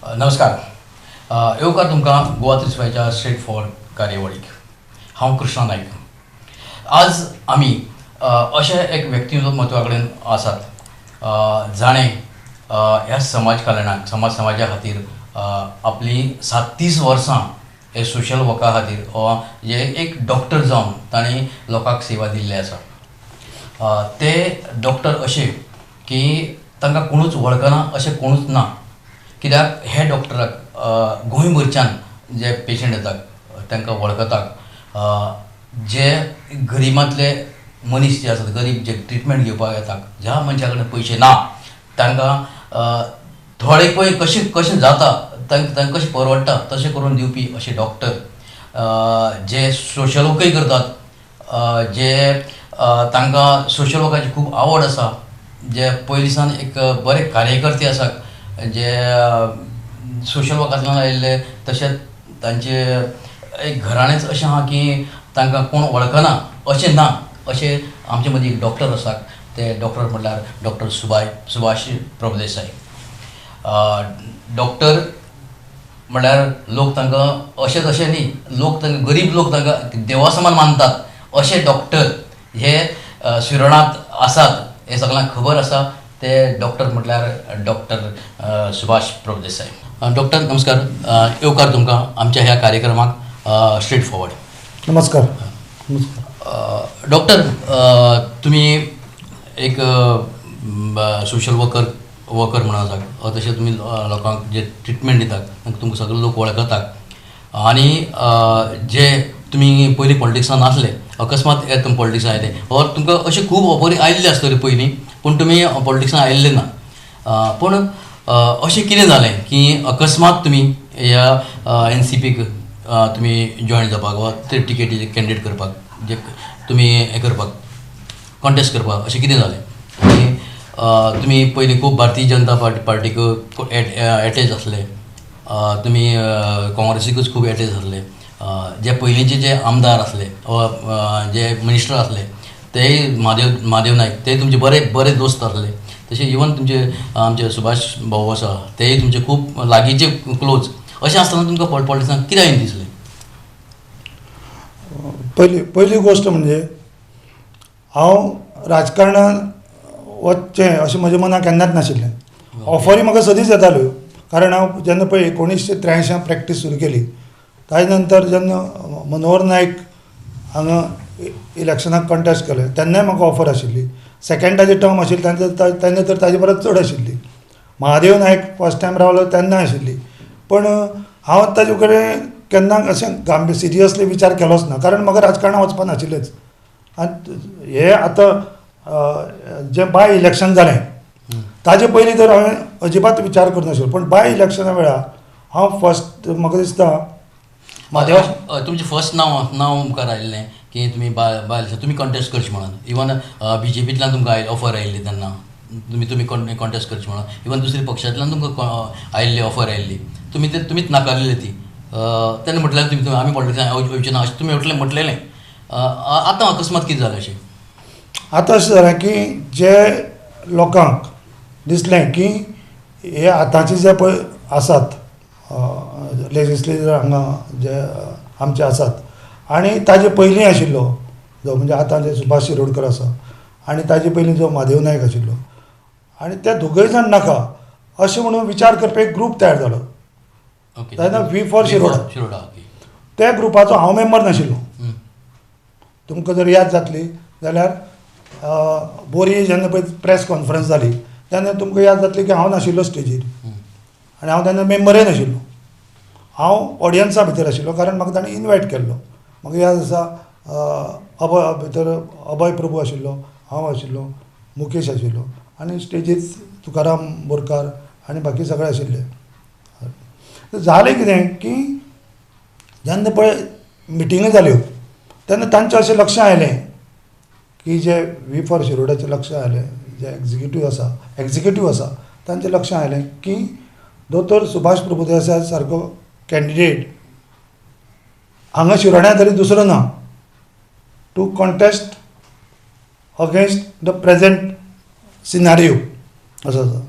नमस्कार. येवकार तुमकां गोवा 365च्या स्ट्रेट फॉरवर्ड कार्यावळीक. हांव कृष्णा नायक. आज आमी अशे एक व्यक्तिमत्वा कडेन आसात जाणें ह्या समाज कल्याणाक समाजा खातीर आपली 37 वर्सां हे सोशल वर्का खातीर जे एक डॉक्टर जावन तांणी लोकांक सेवा दिल्ली आसा. ते डॉक्टर अशे की तांकां कोणूच वळखना अशें कोणूच ना. कित्याक हे डॉक्टराक गोंयभरच्यान जे पेशंट येतात तांकां वळखतात. जे गरिबांतले मनीस जे आसात, गरीब जे ट्रिटमेंट घेवपाक येतात, ज्या मनशा कडेन पयशे ना तांकां थोडे पळय कशें जाता तांकां कशें परवडटा तशें करून दिवपी अशे डॉक्टर जे सोशल वर्कय करतात, जे तांकां सोशल वर्काची खूब आवड आसा, जे पयलींसान एक बरे कार्यकर्ते आसात, जे सोशल वर्कांतल्यान आयिल्ले, तशेंच तांचे एक घराणेंच अशें आहा की तांकां कोण वळखना अशें ना. अशे आमचे मदीं एक डॉक्टर आसात. ते डॉक्टर म्हटल्यार डॉक्टर सुभाष प्रभुदेसाय. डॉक्टर म्हळ्यार लोक तांकां अशेंच अशें न्ही, लोक तांकां गरीब लोक तांकां देवा समान मानतात अशे डॉक्टर हे शिरोडांत आसात. हे सगळ्यांक खबर आसा. ते डॉक्टर म्हटल्यार डॉक्टर सुभाष प्रभुदेसाय. डॉक्टर नमस्कार. येवकार तुमकां आमच्या ह्या कार्यक्रमाक स्ट्रेट फॉरवर्ड. नमस्कार. डॉक्टर, तुमी एक सोशल वर्कर म्हणून आसात. तशें तुमी लोकांक जे ट्रिटमेंट दितात तुमकां सगळे लोक वळखतात. आनी जे तुमी पयलीं पॉलिटिक्सान नासले, अकस्मात तुमी पॉलिटिक्सान आयले, और तुमकां अशें खूब ऑफरी आयिल्ले आसतले पयलीं, पूण तुमी पॉलिटिक्सान आयिल्ले ना. पूण अशें कितें जालें की अकस्मात तुमी ह्या NCPक तुमी जॉयन जावपाक वा ते टिकेटीचे कॅन्डिडेट करपाक, जे तुमी हें करपाक कॉन्टेस्ट करपाक अशें कितें जालें की तुमी पयलीं खूब भारतीय जनता पार्टीक एटेच आसले, तुमी काँग्रेसीकूच खूब एटेच आसले. जे पयलींचे जे आमदार आसले जे मिनिस्टर आसले तेय महादेव नायक, ते तुमचे बरे दोस्त आसले. तशें इवन तुमचे आमचे सुभाष भाऊ आसा तेय तुमचे खूब लागींचे क्लोज. अशें आसतना तुमकां पॉलिटिक्सान कितें येवन दिसलें? पहिली गोष्ट म्हणजे हांव राजकारणान वचचें अशें म्हज्या मनाक केन्नाच नाशिल्लें. ऑफरी म्हाका सदींच येताल्यो, कारण हांव जेन्ना पळय 1983 प्रॅक्टीस सुरू केली, ताजे नंतर जेन्ना मनोहर नायक हांगा इलेक्शनाक कॉन्टेस्ट केलें तेन्नाय म्हाका ऑफर आशिल्ली. सेकँडाची टर्म आशिल्ली तेन्ना तर ताजे परस चड आशिल्ली. महादेव नायक फर्स्ट टायम रावलो तेन्ना आशिल्ली. पण हांव ताजे कडेन केन्ना अशें सिरियसली विचार केलोच ना, कारण म्हाका राजकारणांत वचपाक नाशिल्लेंच. आनी हे आतां जें बाय इलेक्शन जालें ताजे पयलीं तर हांवें अजिबात विचार करनाशिल्लो. पण बाय इलेक्शना वेळार हांव फर्स्ट म्हाका दिसता महादेव तुमचें फर्स्ट नांव मुखार आयिल्लें की तुमी बाय तुमी कॉन्टेस्ट करचें म्हणून. इवन BJPंतल्यान तुमकां ऑफर आयिल्ली तेन्ना तुमी कॉन्टेस्ट करचें म्हणून. इवन दुसऱ्या पक्षांतल्यान तुमकां आयिल्ली ऑफर आयिल्ली, तुमीच नाकारलेली ती. तेन्ना म्हटल्यार तुमी आमी पॉलिटिक्सान वयचें ना अशें तुमी म्हटलेलें. आतां अकस्मात कितें जालें अशें? आतां अशें जालें की जे लोकांक दिसलें की हे आतांचे जे पळय आसात लेजिस्लेचर हांगा जे आमचे आसात आनी ताजे पयलीं आशिल्लो जो म्हणजे आतां जे सुभाष शिरोडकर आसा आनी ताजे पयलीं जो महादेव नायक आशिल्लो, आनी ते दोगूय जाण नाका अशें म्हणून विचार करपी एक ग्रूप तयार जालो. तेन्ना वी फॉर शिरोडा. त्या ग्रुपाचो हांव मेंबर नाशिल्लो. तुमकां जर याद जातली जाल्यार बोरी जेन्ना पळय प्रेस कॉन्फरन्स जाली तेन्ना तुमकां याद जातली की हांव नाशिल्लो स्टेजीर, आनी हांव तेन्ना मेंबरय नाशिल्लो. हांव ऑडियन्सा भितर आशिल्लो, कारण म्हाका ताणें इनवायट केल्लो. म्हाका याद आसा भितर अभय प्रभू आशिल्लो, हांव आशिल्लो, मुकेश आशिल्लो, आनी स्टेजीर तुकाराम बोरकार आनी बाकी सगळे आशिल्ले. जालें कितें की जेन्ना पळय मिटिंग्यो जाल्यो तेन्ना तांचें अशें लक्ष आयलें की जे वी फॉर शिरोडाचें लक्ष आयलें, जे एक्झिक्युटीव आसा तांचें लक्ष आयलें की दोतोर सुभाष प्रभुदेसाय सारको कॅन्डिडेट हांगा शिरोड्या तरी दुसरो ना to contest against the present scenario असो आसा.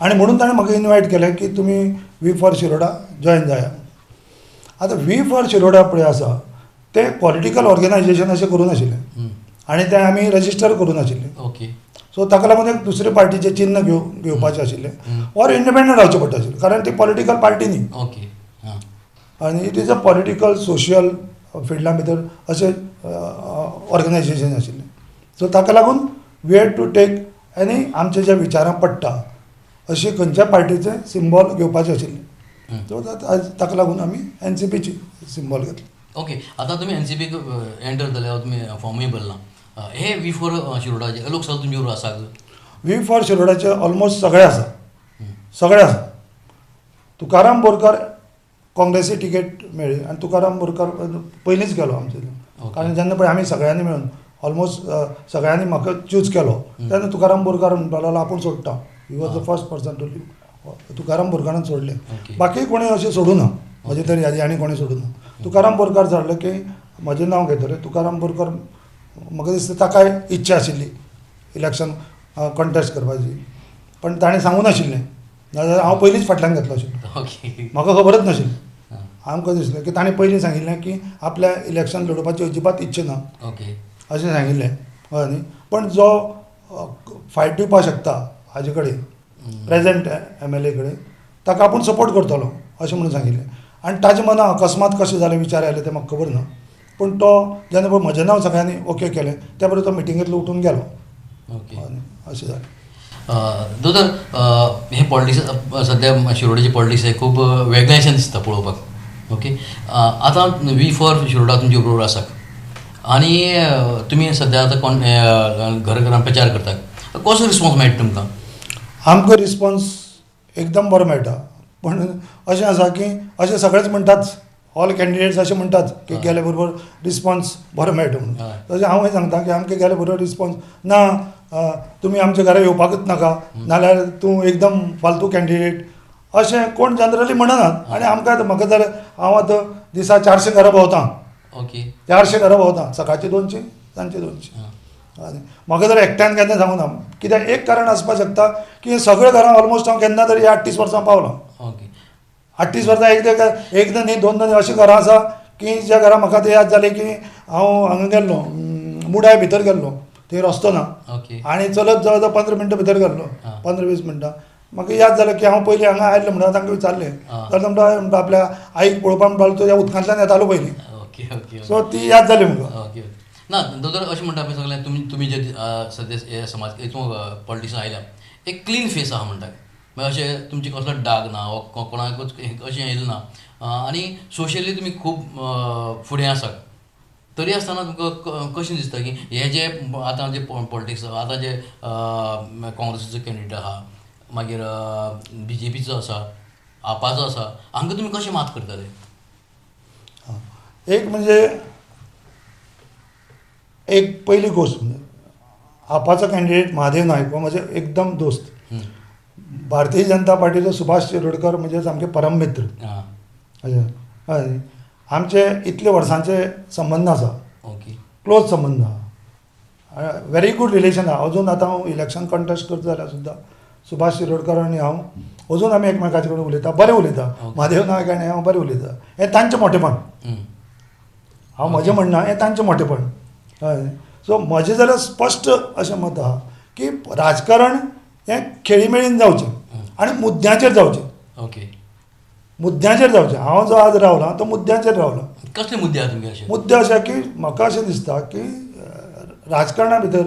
आनी म्हणून ताणें म्हाका इनवायट केलें की तुमी वी फॉर शिरोडा जॉयन जाया. आतां वी फॉर शिरोडा पळय आसा तें पॉलिटिकल ऑर्गनायजेशन अशें करूं नाशिल्लें आनी तें आमी रजिस्टर करूं नाशिल्लें. ओके. सो ताका लागून एक दुसरे पार्टीचें चिन्ह घेवपाचें आशिल्लें ऑर इंडिपेंडंट रावचें पडटा आशिल्लें कारण ती पॉलिटिकल पार्टी न्ही. ओके. हां. आनी it is a political social फिल्डा भितर अशें ऑर्गनायजेशन आशिल्लें. सो ताका लागून वी हॅड टू टेक आनी आमच्या ज्या विचारांक पडटा अशें खंयच्या पार्टीचें सिंबॉल घेवपाचें आशिल्लें. सो ताका लागून आमी NCPची सिंबॉल घेतलें. ओके. आतां तुमी NCPक एंटर जाल्यार तुमी फॉर्मूय भरला. हे वी फॉर शिरोडाचे लोक सगळे तुमचे बरोबर आसात? वी फॉर शिरोडाचे ऑलमोस्ट सगळे आसा. सगळे आसा. तुकाराम बोरकार काँग्रेसी तिकेट मेळ्ळी आनी तुकाराम बोरकार पयलींच गेलो आमचे कारण जेन्ना पळय आमी सगळ्यांनी मेळून ऑलमोस्ट सगळ्यांनी म्हाका चूज केलो तेन्ना तुकाराम बोरकार म्हणपाक लागलो आपूण सोडटा. He was the first person to leave. Tukaram बोरकारान सोडलें. बाकी कोणी अशें सोडूं ना म्हजे तरी यादी आनी कोणी सोडूं ना. तुकाराम बोरकार धाडलो की म्हजें नांव घेतलें. तुकाराम बोरकार म्हाका दिसता ताकाय इच्छा आशिल्ली इलेक्शन कॉन्टेस्ट करपाची पण ताणें सांगूं नाशिल्लें नाजाल्यार हांव पयलींच फाटल्यान घेतलो आशिल्लो. ओके. म्हाका खबरच नाशिल्लें. आमकां दिसलें की ताणें पयलीं सांगिल्लें की आपल्या इलेक्शन लडोवपाची अजिबात इच्छा ना ओके. अशें सांगिल्लें कळ्ळें न्ही. पण जो फायट दिवपाक शकता हाजे कडेन प्रेजेंट MLA कडेन ताका आपूण सपोर्ट करतलो अशें म्हणून सांगिल्लें. आनी ताजे मना अकस्मात कशें जालें विचार आयले तें म्हाका खबर ना पूण तो जेन्ना पळय म्हजें नांव सगळ्यांनी ओके केलें त्या बरोबर तो मिटिंगेंतलो उठून गेलो. ओके. अशें जालें. दोतोर हे पॉलिटिक्स सद्या शिरोडाचे पॉलिटिक्स हे खूब वेगळेशें दिसता पळोवपाक. ओके. आतां वी फॉर शिरोडा तुमचे बरोबर आसा आनी तुमी सद्या आतां घराघरान प्रचार करतात. कसो रिस्पॉन्स मेळटा तुमकां? आमकां रिस्पॉन्स एकदम बरो मेळटा पण अशें आसा की अशें सगळेच म्हणटात ऑल कॅन्डिडेट्स अशें म्हणटात की गेले बरोबर रिस्पॉन्स बरो मेळटा म्हणून. तशें हांवूय सांगता की आमकां गेले बरोबर रिस्पॉन्स ना तुमी आमच्या घरा येवपाकूच नाका नाल्यार तूं एकदम फालतू कॅन्डिडेट अशें कोण जनरली म्हणनात. आनी आमकां म्हाका जाल्यार हांव आतां दिसा 400 घरां भोंवतां. ओके. 400 घरां भोंवतां सकाळचे 200 सांजचे 200 आनी म्हाका जर एकट्यान केन्ना सांगूं ना कित्याक एक कारण आसपाक शकता की सगळ्या घरां ऑलमोस्ट हांव केन्ना तरी 38 वर्सां पावलो. ओके. 38 वर्सां एकदां न्ही दोनदां न्ही अशीं घरां आसा की ज्या घरां म्हाका ते याद जालें की हांव हांगा गेल्लो मुडाय भितर गेल्लो थंय रस्तो ना ओके. आनी चलत जवळ जवळ 15 मिनटां भितर गेल्लो 15-20 मिनटां. म्हाका याद जालें की हांव पयलीं हांगा आयल्लो म्हणून तांकां विचारलें जाल्यार म्हणटा आपल्या आईक पळोवपाक म्हणपाक तो ह्या उदकांतल्यान येतालो पयलीं. ओके. ओके. सो ती याद जाली म्हाका. ओके. ना दोतोर अशें म्हणटा पळय सगळें तुमी जे सद्या हे समाज हितून पॉलिटिक्सान आयल्या एक क्लीन फेस आहा म्हणटात म्हणजे अशें तुमचे कसलो डाग ना वा कोणाकूच अशें येयलें ना आनी सोशियली तुमी खूब फुडें आसात. तरी आसतना तुमकां कशें दिसता की हे जे आतां जे पॉलिटिक्स आतां जे काँग्रेसीचो कॅन्डिडेट आहा मागीर BJPचो आसा आपाचो आसा हांकां तुमी कशें मात करतले? एक म्हणजे एक पहिली गोष्ट म्हणजे आपाचो कॅन्डिडेट महादेव नायक हो म्हजे एकदम दोस्त. भारतीय जनता पार्टीचो सुभाष शिरोडकर म्हणजे सामके परम मित्र. हय आमचे इतले वर्सांचे संबंद आसा. ओके. क्लोज संबंद आहा. व्हेरी गूड रिलेशन आहा. अजून आतां हांव इलेक्शन कॉन्टेस्ट करता जाल्यार सुद्दां सुभाष शिरोडकर आनी हांव अजून आमी एकमेकाचे कडेन उलयता बरें उलयता. महादेव नायक आनी हांव बरें उलयता. हें तांचें मोठेपण. हांव म्हजें म्हणना हें तांचें मोठेपण. हय. सो म्हजें जाल्यार स्पश्ट अशें मत आहा की राजकारण हें खेळीमेळीन जावचें आनी मुद्द्याचेर जावचें. ओके. मुद्द्याचेर जावचें. हांव जो आज रावला तो मुद्द्याचेर रावला. कसले मुद्दे आहा तुमगे अशे? मुद्दे अशे की म्हाका अशें दिसता की राजकारणा भितर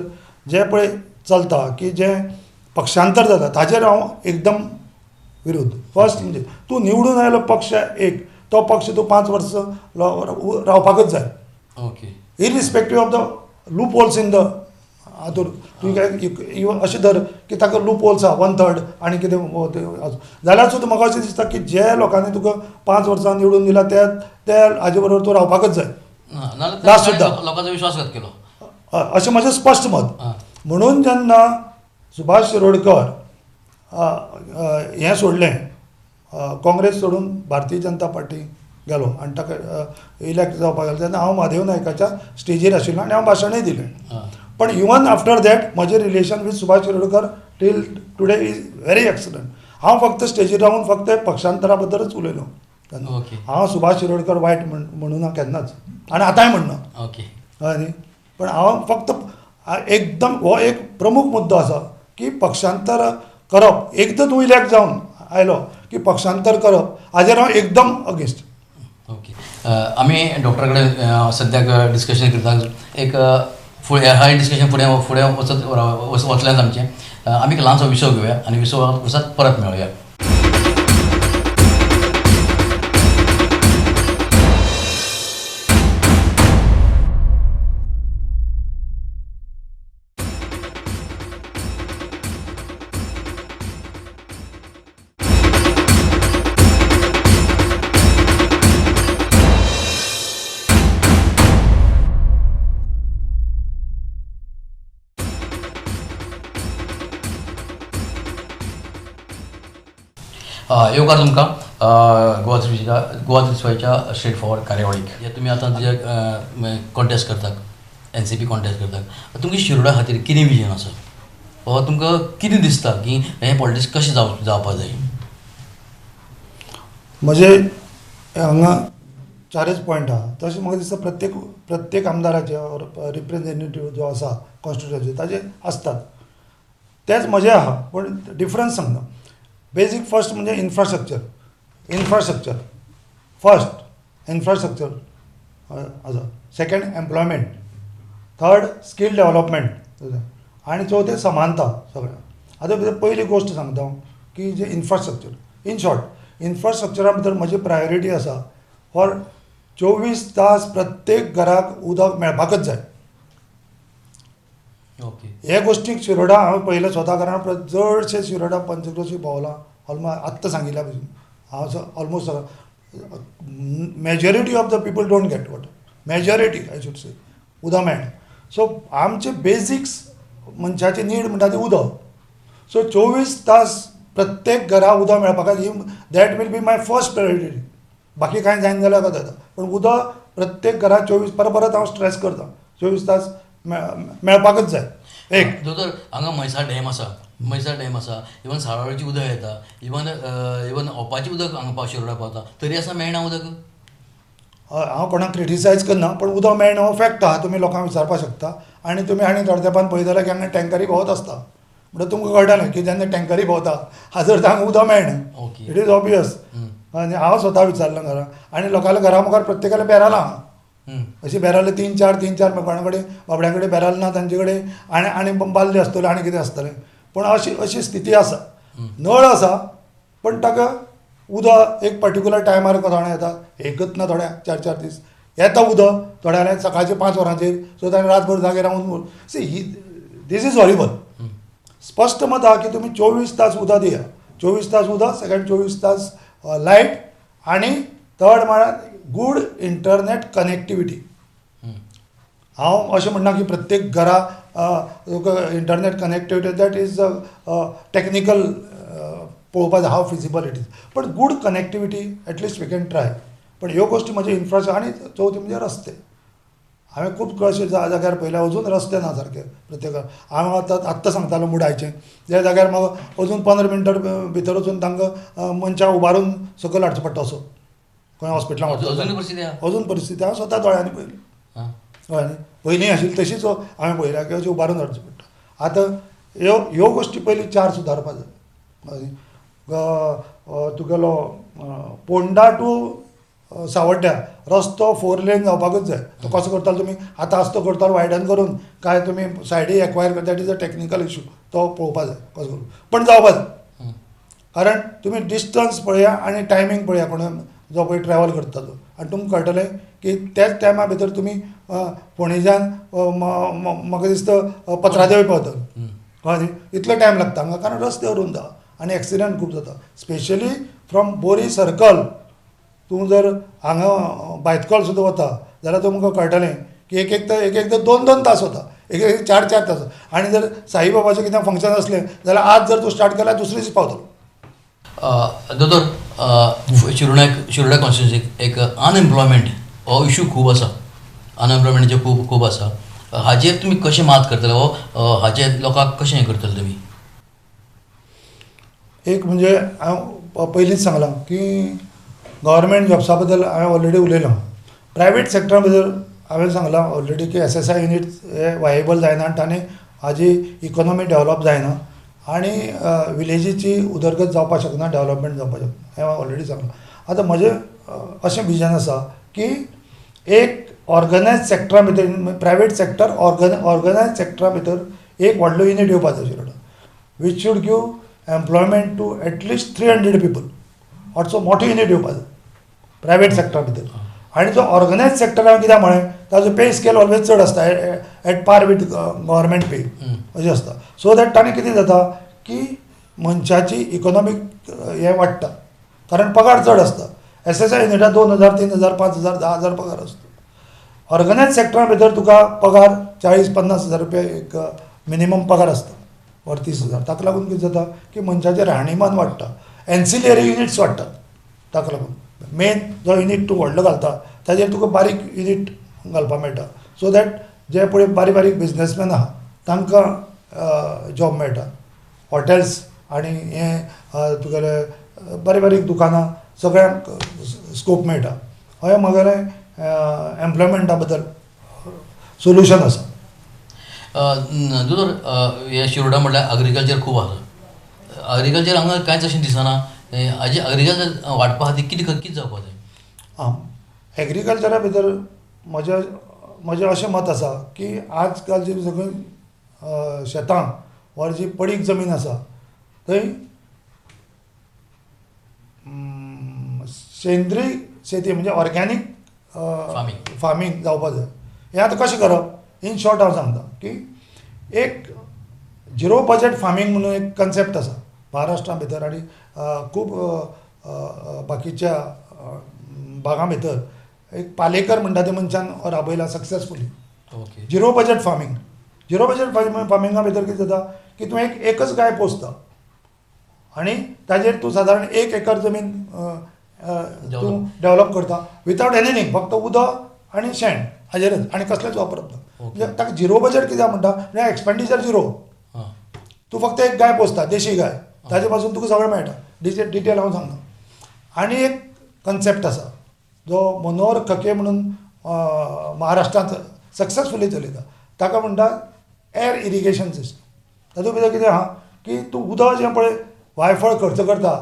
जें पळय चलता की जें पक्षांतर जाता ताचेर हांव एकदम विरोध. फर्स्ट म्हणजे तूं निवडून आयलो पक्ष एक तो पक्ष तूं 5 वर्स रावपाकच जाय. Okay. Irrespective of the loopholes in the हातूर तूं अशें धर की ताका लूप होल्स आहा 1/3 आनी कितें जाल्यार सुद्दां म्हाका अशें दिसता की जे लोकांनी तुका 5 वर्सां निवडून दिला ते हाजे बरोबर तूं रावपाकच जाय. लास्ट सुद्दां लोकांचो विश्वासघात केलो अशें म्हजें स्पश्ट मत. म्हणून जेन्ना सुभाष शिरोडकर हें सोडलें काँग्रेस सोडून भारतीय जनता पार्टी गेलो आनी ताका इलेक्ट जावपाक गेलो तेन्ना हांव महादेव नायकाच्या स्टेजीर आशिल्लो आनी हांव भाशणूय दिलें. पण इवन आफ्टर दॅट म्हजें relation with Subhash Shirodkar till today is very excellent. हांव फक्त स्टेजीर रावन फक्त पक्षांतरा बद्दलच उलयलो. ओके हांव सुभाष शिरोडकर वायट म्हणूं ना केन्नाच, आनी आतांय म्हणना. ओके हय न्ही. पण हांव फक्त एकदम हो एक प्रमुख मुद्दो आसा की पक्षांतर करप. एकदां तूं इलेक्ट जावन आयलो की पक्षांतर करप हाजेर हांव एकदम अगेन्स्ट. ओके आमी डॉक्टरा कडेन सद्याक डिस्कशन करतात. एक फुडें हाय डिस्कशन फुडें फुडें वचल्यान आमचें आमी एक ल्हानसो विसव घेवया आनी विसवाक वचत परत मेळुया. येवकार तुमकां गोवा त्रिस्वायच्या स्ट्रेट फॉरवर्ड कार्यावळीक. जे तुमी आतां तुजे कॉन्टेस्ट करतात, NCP कॉन्टेस्ट करतात, तुमगे शिरोडा खातीर कितें विजन आसा? वा तुमकां कितें दिसता की हें पॉलिटिक्स कशें जावपाक जाय? म्हणजे हांगा चारच पॉयंट आहा. तशें म्हाका दिसता प्रत्येक आमदाराचे रिप्रेझेंटेटीव जो आसा कॉन्स्टिट्युएन्सी ताजे आसतात. तेच म्हजें आहा, पूण डिफरन्स सांगता. बेजीक फर्स्ट म्हणजे इन्फ्रास्ट्रक्चर फर्स्ट इन्फ्रास्ट्रक्चर आसा. Second employment, third skill development आनी चवथें समानता सगळ्या. आतां भितर पयली गोश्ट सांगता की जे इन्फ्रास्ट्रक्चर इन शॉर्ट इन्फ्रास्ट्रक्चरा भितर म्हजी प्रायोरिटी आसा फॉर 24 तास प्रत्येक घराक उदक मेळपाकच जाय. ओके हे गोश्टीक शिरोडा हांवें पयलें स्वता कारण चडशे शिरोडा पंचक्रोशी भोंवला. ऑलमोस्ट आत्तां सांगिल्ल्या भशेन हांव almost majority of the people don't get water. Majority I should say उदक मेळना. सो आमचे बेजिक्स मनशाची नीड म्हणटा ती उदक. सो 24 तास प्रत्येक घरा उदक मेळपाक that will be my first priority. बाकी कांय जायना जाल्यार जाता, पण उदक प्रत्येक घरा 24 परत हांव स्ट्रेस करता 24 तास मेळपाकच जाय. एक दोतोर हांगा म्हैसाळ डॅम आसा, इवन साळावळीची उदक येता, इवन ओपाची उदक हांगा शिरोडा पावता, तरी आसा मेळना उदक. हांव कोणाक क्रिटिसायज करना, पण उदक मेळना हो फॅक्ट आहा. तुमी लोकांक विचारपाक शकता. आनी तुमी आनी थोड्या तेंपान पळयत जाल्यार केन्ना टँकरी भोंवत आसता म्हणटल्यार तुमकां कळटलें की जेन्ना टँकरी भोंवता हाजर हांगा उदक मेळना. Okay it is obvious. आनी हांव स्वता विचारलें घरा, आनी लोकांच्या घरा मुखार प्रत्येकाला बेरालां आहा. अशी बेराल तीन चार कोणा कडेन बाबड्या कडेन बेराल ना, तांचे कडेन आनी बालदी आसतल्यो आनी कितें आसतलें. पूण अशी स्थिती आसा. नळ आसा, पण ताका उदक एक पर्टिक्युलर टायमार थोडे येता, एकच ना थोड्या 4-4 दीस येता उदक. थोड्या सकाळचे 5 वरांचेर, सो ताणें रातभर जागे रावन दीस इज हॉरिबल. स्पश्ट मत आहा की तुमी 24 तास उदक दिया. 24 तास उदक, सेकंड 24 तास लायट, आनी थर्ड म्हळ्यार गूड इंटरनेट कनेक्टिविटी. हांव अशें म्हणना की प्रत्येक घरा internet connectivity that is technical पळोवपा जाय हाव फिजिबल इट इज, पण good connectivity at least we can try. पण ह्यो गोश्टी म्हणजे इन्फ्रास्ट्रक्चर. आनी चवथी म्हणजे रस्ते. हांवें खूब अशे जाग्यार पळयल्या अजून रस्ते ना सारके प्रत्येक. हांव आत्तां सांगतालो मुडायचें, ज्या जाग्यार म्हाका अजून 15 मिनटां भितर वचून तांकां मनशाक उबारून सकयल हाडचो पडटा असो खंय हॉस्पिटलांत वचून. अजून परिस्थिती हांव स्वता दोळ्यांनी पळयली. हय न्ही, पयलीं आशिल्ली तशीच हांवें पळयल्या की अशें उबारून हाडचें पडटा. आतां ह्यो गोश्टी पयलीं 4 सुदारपाक जाय. तुगेलो पोंडा टू सावड्ड्या रस्तो 4 लेन जावपाकच जाय. तो कसो करतालो तुमी? आतां आसतो करतालो वायडन करून काय तुमी सायडी एक्वायर करता, that is a technical issue. तो पळोवपा जाय कसो करून, पण जावपा जाय. कारण तुमी डिस्टन्स पळया आनी टायमींग पळया कोण जो पळय ट्रॅवल करता तो, आनी तुमकां कळटलें की त्याच टायमा भितर तुमी फोंडेच्यान म्हाका दिसता पत्रादेवी पावतलो. कळ्ळें न्ही? इतलो टायम लागता हांगा, कारण रस्ते अरून जाता आनी एक्सिडंट खूब जाता. स्पेशली फ्रॉम बोरी सर्कल तूं जर हांगा बायतकॉल सुद्दां वता जाल्यार तुमकां कळटलें की एकदां 2-2 तास वता, एक 4-4 तास. आनी जर साईबाबाचें कितें फंक्शन आसलें जाल्यार आज जर तूं स्टार्ट केल्यार दुसरे दीस पावतलो. दोतोर शिरोडा कॉन्स्टिट्युन्सीक एक अनएम्प्लॉयमेंट हो इशू खूब आसा. अनएम्प्लॉयमेंट खूब आसा. हाजेर तुमी कशें मात करतले, हाचे लोकांक कशें हें करतले तुमी? एक म्हणजे हांव पयलींच सांगलां की गव्हर्मेंट जॉब्सा बद्दल हांवें ऑलरेडी उलयलां. प्रायवेट सेक्टरा भितर हांवें सांगलां ऑलरेडी की SSI युनिट हे वायेबल जायना आनी तांणी हाजी इकॉनॉमी डेवलप जायना आनी विलेजीची उदरगत जावपाक शकना, डेवलपमेंट जावपाक शकना, हें हांवें ऑलरेडी सांगलां. आतां म्हजें अशें विजन आसा की एक ऑर्गनायज सेक्टरा भितर प्रायवेट सेक्टर ऑर्गनायज सेक्टरा भितर एक व्हडलो युनिट येवपाक जाय आशिल्लो which should give employment to at least 300 people. असो मोठो युनिट येवपाक जाय प्रायवेट सेक्टरा भितर. आनी जो ऑर्गनायज सेक्टर हांवें कित्याक म्हळें ताजो पे स्केल ऑलवेज चड आसता एट पार वीथ गव्हर्मेंट पे अशें आसता. सो दॅट ताणें कितें जाता की मनशाची इकॉनॉमीक हें वाडटा कारण पगार चड आसता. SSI युनिटाक 2000, 3000, 5000, 10000 पगार आसता. ऑर्गनायज सेक्टरा भितर तुका पगार 40-50 हजार रुपया एक मिनिमम पगार आसता वर 30,000. ताका लागून कितें जाता की मनशाचें राहणीमान वाडटा, एन्सिलरी युनिट्स वाडटात. ताका लागून मेन जो युनिट तूं व्हडलो घालता ताजेर तुका बारीक युनिट घालपाक मेळटा. सो दॅट जे पळय बारीक बारीक बिजनसमॅन आहा तांकां जॉब मेळटा. हॉटेल्स आनी हें तुगेले बारीक बारीक दुकानां सगळ्यांक स्कोप मेळटा. हें म्हगेलें एम्प्लॉयमेंटा बद्दल सोल्युशन आसा. दोतोर हे शिरोडा म्हणल्यार एग्रीकल्चर खूब आसा. एग्रीकल्चर हांगा कांयच अशें दिसना. हाजें एग्रीकल्चर वाडपा खातीर कितें जावपा जाय? एग्रीकल्चरा भितर म्हजें अशें मत आसा की आज कालची सगळीं शेतां वा जी पडीक जमीन आसा थंय सेंद्रीय शेती म्हणजे ऑर्गॅनीक फार्मींग जावपाक जाय. हें आतां कशें करप? इन शॉर्ट हांव सांगता की एक झिरो बजेट फार्मींग म्हणून एक कन्सेप्ट आसा महाराष्ट्रा भितर आनी खूब बाकीच्या भागां भितर. एक पालेकर म्हणटा त्या मनशान राबयला successfully zero budget farming. Zero budget फार्मिंगा भितर कितें जाता की तूं एकच गाय पोसता आनी ताजेर तूं सादारण 1 एकर जमीन तूं डेवलप करता विथावट एनीथींग, फक्त उदक आनी शेण हाजेरच आनी कसलेंच वापरप ना. म्हणजे ताका झिरो बजेट कित्याक म्हणटा म्हणजे एक्सपेंडिचर झिरो. तूं फक्त एक गाय पोसता, देशी गाय, ताजे पासून तुका सगळें मेळटा. डिटेल हांव सांगना. आनी एक कन्सेप्ट आसा जो मनोहर खके म्हणून महाराष्ट्रांत सक्सेसफुली चलयता. ताका म्हणटा एअर इरिगेशन सिस्टम. तातूंत भितर कितें आहा की तूं उदक जें पळय वायफळ खर्च करता,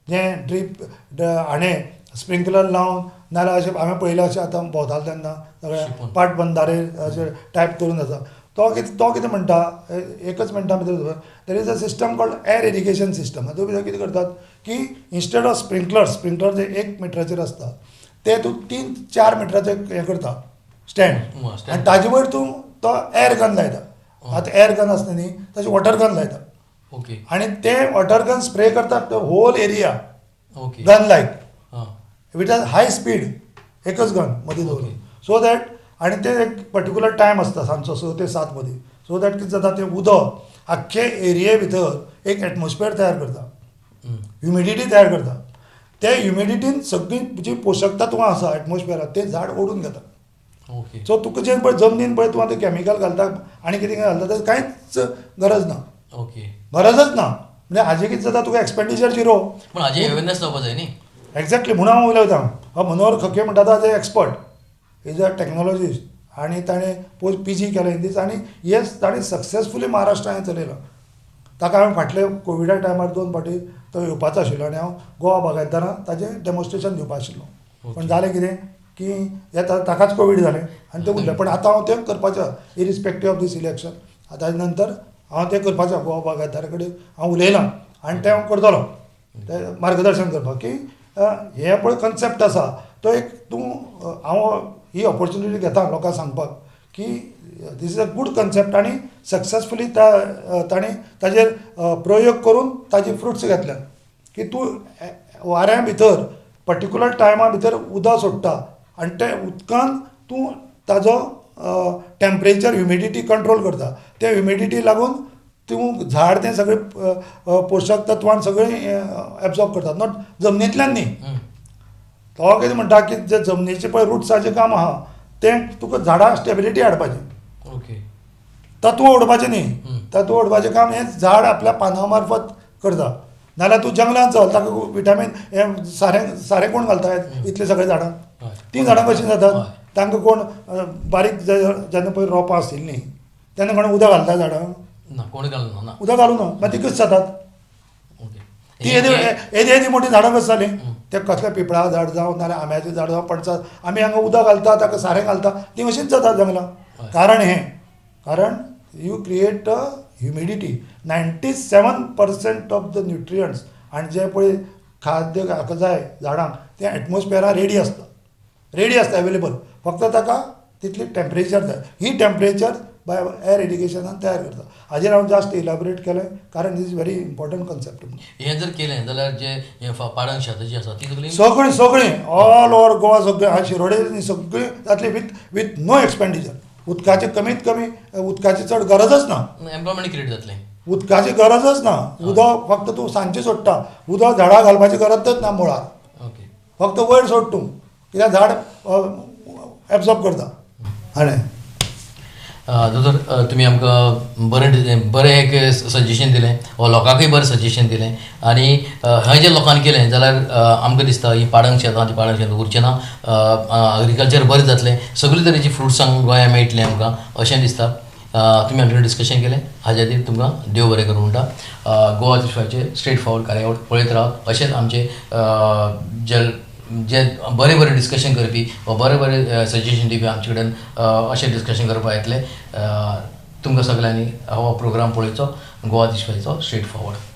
जें ड्रीप हाणें स्प्रिंकलर लावन नाल्यार अशें हांवें पळयलें अशें आतां भोंवताले तेन्ना सगळ्या पाट बंदारे अशें टायप करून आसा. तो कितें म्हणटा एकच मिनटां भितर there is a system called air irrigation system. हातूंत भितर कितें करतात की इन्स्टेड ऑफ स्प्रिंकलर जे 1 मिटराचेर आसता ते तूं 3-4 मिटराचें हें करता स्टँड आनी ताजे वयर तूं तो एअर गन लायता. आतां एअर गन आसता न्ही तशें वॉटर गन लायता. ओके. आनी ते वॉटर गन स्प्रे करतात तो whole area gun like with a high speed एकच गन मदीं दवरून. सो दॅट आनी ते एक पर्टिक्युलर टायम आसता सांजचो 6 ते 7 मदीं. सो दॅट कितें जाता तें उदक आख्खे एरिये भितर एक एटमॉस्फियर तयार करता, ह्युमिडिटी तयार करता. त्या ह्युमिडिटीन सगळी जी पोशक तत्वां आसा एटमॉस्फियरांत ते झाड ओडून घेता. सो तुका जें पळय जमनीन पळय तूं आतां कॅमिकल घालता आनी कितें घालता ताची कांयच गरज ना. गरजच ना. म्हणजे हाजें कितें जाता तुका एक्सपेंडिचर झिरो. पूण हाजी अवेरनेस जावपा जाय न्ही. एक्झॅक्टली म्हणून हांव उलयतां. हो मनोहर खके म्हणटा तो as a expert, is a technologist आनी ताणें पोस्ट PG केलें हिंदीच आनी येस ताणें सक्सेसफुली महाराष्ट्रा हें चलयलां. ताका हांवें फाटले कोविडा टायमार 2 फावटी तो येवपाचो आशिल्लो आनी हांव गोवा बागायतदारां ताजें डेमॉन्स्ट्रेशन दिवपा आशिल्लो. पण जालें कितें की हे ताकाच कोवीड जालें आनी तें उरलें. पण आतां हांव तें करपाचें इरिस्पेक्टीव ऑफ दीस इलेक्शन. ताजे नंतर हांव तें करपाचें गोवा बागायतदारा कडेन हांव उलयलां आनी तें हांव करतलो तें मार्गदर्शन करपाक की हे पळय कन्सेप्ट आसा तो एक तूं हांव ही ऑपॉर्च्युनिटी घेता लोकांक सांगपाक की this is a good concept आनी सक्सेसफुली ताणें ताजेर प्रयोग करून ताजी फ्रुट्स घेतल्यात. की तूं वाऱ्या भितर पर्टिक्युलर टायमा भितर उदक सोडटा आनी ते उदकान तूं ताजो टेम्परेचर ह्युमिडिटी कंट्रोल करता. त्या ह्युमिडिटी लागून तूं झाड तें सगळें पोशक तत्वान सगळें एब्जॉर्ब करतात. नॉट जमनींतल्यान न्ही. तो कितें म्हणटा की जे जमनीचें पळय रुट्साचें काम आहा तें तुका झाडां स्टेबिलिटी हाडपाचें. ओके. तत्व ओडपाचें न्ही. तत्व ओडपाचें काम हें झाड आपल्या पानां मार्फत करता. नाल्यार तूं जंगलांत चल ताका विटामीन हें सारें कोण घालता इतले सगळे झाडां हय. तीं झाडां कशीं जातात हय. तांकां कोण बारीक जेन्ना पळय रोपां आसतिल्लीं तेन्ना कोण उदक घालता झाडां ना कोणी घालना ना उदक घालूं ना मागीर ती कशी जातात ओके ती येदी येदी मोठी झाडां कशी जालीं ते कसलें पिपळा झाड जावं नाल्यार आंब्याचें झाड जावं पणसा आमी हांगा उदक घालता ताका सारें घालता ती अशींच जातात जंगलां हय. कारण you create a humidity 97% of the nutrients आनी जे पळय खाद्य हाका जाय झाडांक तें एटमॉस्फियरान रेडी आसता एवेलेबल फक्त ताका तितली टेम्परेचर जाय ही टेम्परेचर बाय एअर इरिगेशनान तयार करता हाजेर हांव जास्त इलॅबोरेट केलें कारण this is very important concept हें जर केलें जाल्यार जे हें पाडंग शेतां जी आसा ती सगळी सगळीं ऑल ओवर गोवा सगळें हांगा शिरोडे सगळीं जातली विथ नो एक्सपेंडिचर उदकाची कमीत कमी उदकाची चड गरजच ना एम्प्लॉयमेंट क्रिएट जातलें उदकाची गरजच ना उदक फक्त तूं सांजचें सोडटा उदक झाडां घालपाची गरजच ना मुळार ओके फक्त वयर सोड तूं कित्याक झाड एब्जॉर्ब करता हाणें दोतोर तुमी आमकां बरें एक सजेशन दिलें वा लोकांकूय बरें सजेशन दिलें आनी हें जें लोकांनी केलें जाल्यार आमकां दिसता ही पाडंग शेतां उरचें ना एग्रीकल्चर बरें जातलें सगळे तरेची फ्रुट्सां गोंयांत मेळटलें आमकां अशें दिसता तुमी आमचे डिस्कशन केलें हाज्या खातीर तुमकां देव बरें करूं म्हणटा गोवा विश्वाचे स्ट्रेट फॉरवर्ड कार्यावळ पळयत रावत अशेंच आमचे जे बरें बरें डिस्कशन करपी वा बरें सजेशन दिवपी आमचे कडेन अशें डिस्कशन करपाक येतले तुमकां सगळ्यांनी हो प्रोग्राम पळोवचो गोवा विश्वाचो स्ट्रेट फॉरवर्ड